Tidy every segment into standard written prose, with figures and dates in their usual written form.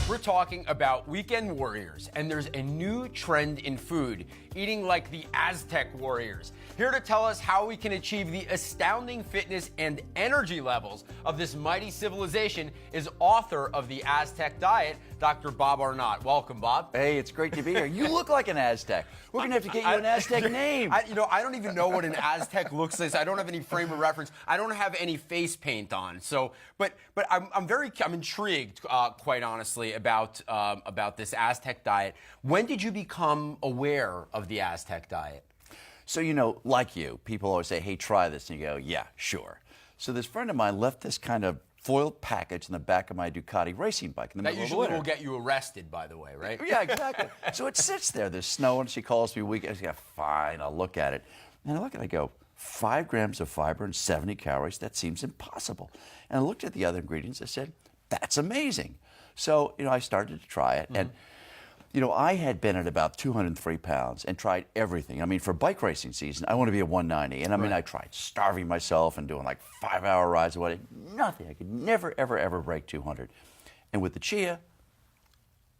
We're talking about weekend warriors, and there's a new trend in food, eating like the Aztec warriors. Here to tell us how we can achieve the astounding fitness and energy levels of this mighty civilization is author of the Aztec diet, Dr. Bob Arnott. Welcome, Bob. Hey, it's great to be here. You look like an Aztec. We're going to have to get you an Aztec name. I don't even know what an Aztec looks like. I don't have any frame of reference. I don't have any face paint on. So, but I'm intrigued, quite honestly, about this Aztec diet. When did you become aware of the Aztec diet? So, like you, people always say, hey, try this. And you go, yeah, sure. So this friend of mine left this kind of foiled package in the back of my Ducati racing bike in the middle of the winter. That usually will get you arrested, by the way, right? Yeah, exactly. So it sits there. There's snow, and she calls me weekend. I say, fine, I'll look at it. And I look at it, I go, 5 grams of fiber and 70 calories, that seems impossible. And I looked at the other ingredients. I said, that's amazing. So, I started to try it. And, I had been at about 203 pounds and tried everything. I mean, for bike racing season, I want to be at 190. And I tried starving myself and doing like 5-hour rides or what. Nothing. I could never, ever, ever break 200. And with the Chia,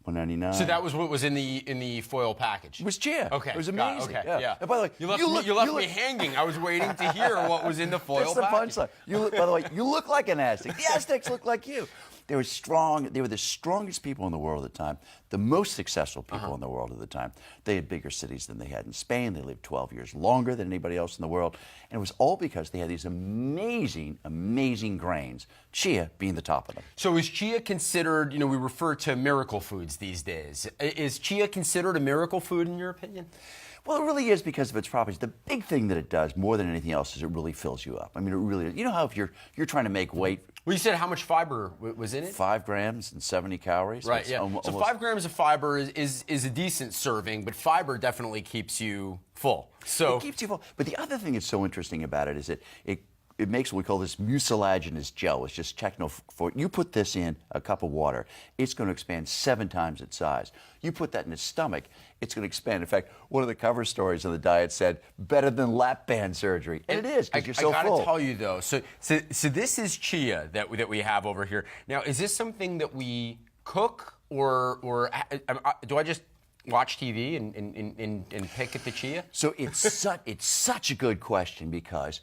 199. So that was what was in the foil package? It was Chia. Okay. It was amazing. Okay. Yeah. And by the way, you left me hanging. I was waiting to hear what was in the foil package. That's the punchline. By the way, you look like an Aztec. The Aztecs look like you. They were strong. They were the strongest people in the world at the time, the most successful people in the world at the time. They had bigger cities than they had in Spain. They lived 12 years longer than anybody else in the world. And it was all because they had these amazing, amazing grains, Chia being the top of them. So is Chia considered, we refer to miracle foods these days. Is Chia considered a miracle food in your opinion? Well, it really is because of its properties. The big thing that it does more than anything else is it really fills you up. I mean, it really is. You know how if you're trying to make weight. Well, you said how much fiber was in it? 5 grams and 70 calories. Right, yeah. So 5 grams of fiber is a decent serving, but fiber definitely keeps you full. So it keeps you full. But the other thing that's so interesting about it is that it makes what we call this mucilaginous gel. It's just techno. You put this in a cup of water, it's going to expand 7 times its size. You put that in its stomach, it's going to expand. In fact, one of the cover stories of the diet said, better than lap band surgery. And it is, because you're so full. I got to tell you, though, so this is Chia that we have over here. Now, is this something that we cook, or do I just watch TV and pick at the Chia? So it's such a good question because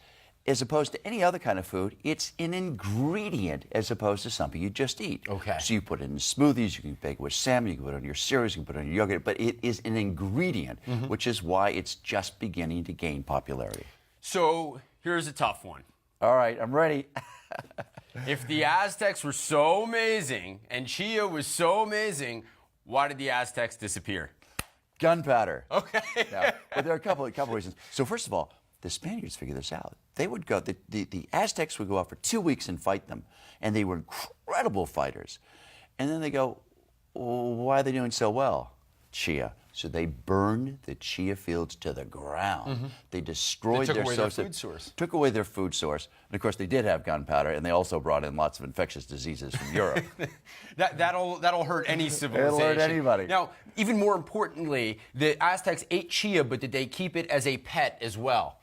as opposed to any other kind of food, it's an ingredient as opposed to something you just eat. Okay. So you put it in smoothies, you can bake it with salmon, you can put it on your cereals, you can put it on your yogurt, but it is an ingredient, which is why it's just beginning to gain popularity. So here's a tough one. All right, I'm ready. If the Aztecs were so amazing and Chia was so amazing, why did the Aztecs disappear? Gunpowder. Okay. No, but there are a couple of reasons. So first of all, the Spaniards figured this out. They would go, the Aztecs would go out for 2 weeks and fight them, and they were incredible fighters. And then they go, well, why are they doing so well? Chia. So they burned the Chia fields to the ground. They destroyed their food source. Took away their food source. And of course, they did have gunpowder, and they also brought in lots of infectious diseases from Europe. That'll hurt any civilization. It'll hurt anybody. Now, even more importantly, the Aztecs ate Chia, but did they keep it as a pet as well?